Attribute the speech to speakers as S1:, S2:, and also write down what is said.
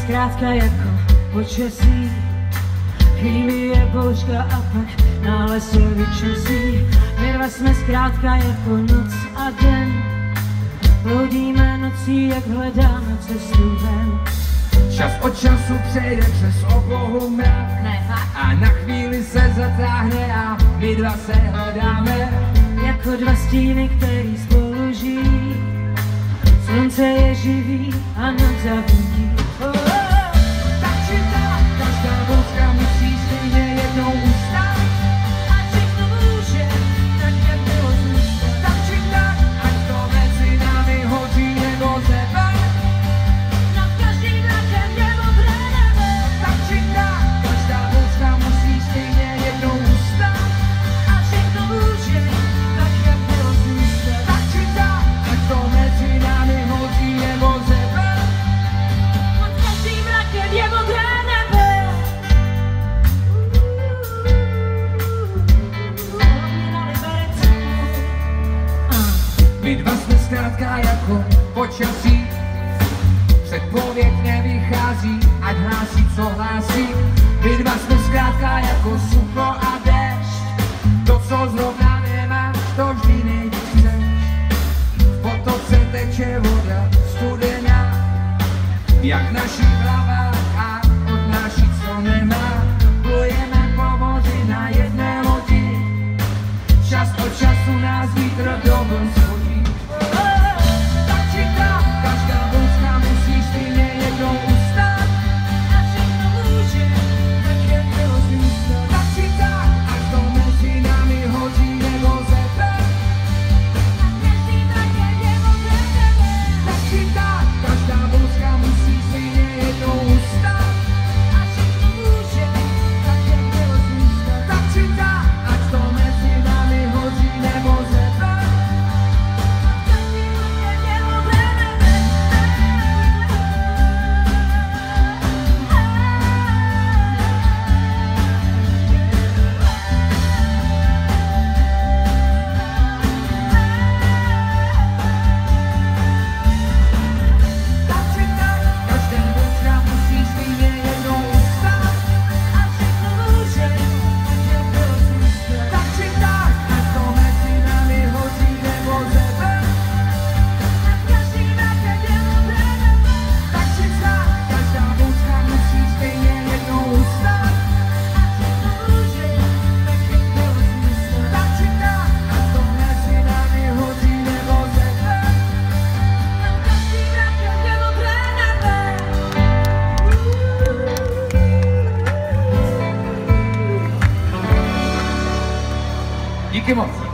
S1: zkrátka jako počasí. Chvíli je bouřka a pak nález se vyčasí. My dva jsme zkrátka jako noc a den. Bloudíme nocí, jak hledáme cestu ven.
S2: Čas od času přejde přes oblohu mrak a na chvíli se zatáhne a my dva se hledáme.
S1: Jako dva stíny, který spolu žijí. Slunce je živý a noc zabudí.
S2: Tak či tak, každá bouřka musí stejně jednou ustát.
S1: A všechno může, tak jak bylo zůstat.
S2: Tak či tak, ať to mezi námi hoří nebo zebe.
S1: Nad každým mrakem je modré nebe.
S2: Tak či tak, každá bouřka musí stejně jednou ustát.
S1: A všechno může, tak jak bylo zůstat.
S2: Tak či tak, ať to mezi námi hoří nebo zebe.
S1: Nad každým mrakem je modré nebe.
S2: My dva jsme zkrátka jako počasí. Předpověď nevychází, ať hlásí, co hlásí. My dva jsme zkrátka jako sucho a déšť. To, co zrovna nemáš, to vždy nejvíc chceš. V potoce teče voda studená, jak v našich hlavách a odnáší, co nemá. Plujeme po moři na jedné lodi. Čas od času nás vítr do vln schodí. Tak či tak, každá bouřka musí stejně jednou ustát.
S1: A všechno může, tak jak bylo zůstat.
S2: Tak či tak, ať to mezi námi hoří nebo zebe.
S1: Nad každým mrakem je modré nebe.
S2: Tak či tak, každá bouřka musí stejně jednou ustát.
S1: A všechno může, tak jak bylo zůstat.
S2: Tak či tak, ať to mezi námi hoří nebo zebe.
S1: Nad každým mrakem je modré nebe.
S2: Tak či tak, každá bouřka musí stejně jednou ustát.
S1: A všechno může, tak jak bylo zůstat.
S2: Tak či tak, ať to mezi námi hoří nebo zebe.
S1: Nad každým mrakem je modré nebe.
S2: Tak či tak, každá bouřka musí stejně jednou ustát.
S1: A všechno může, tak jak bylo zůstat.
S2: Tak či tak, ať to mezi námi hoří nebo zebe.
S1: Nad každým mrakem je modré nebe.
S2: Díky moc.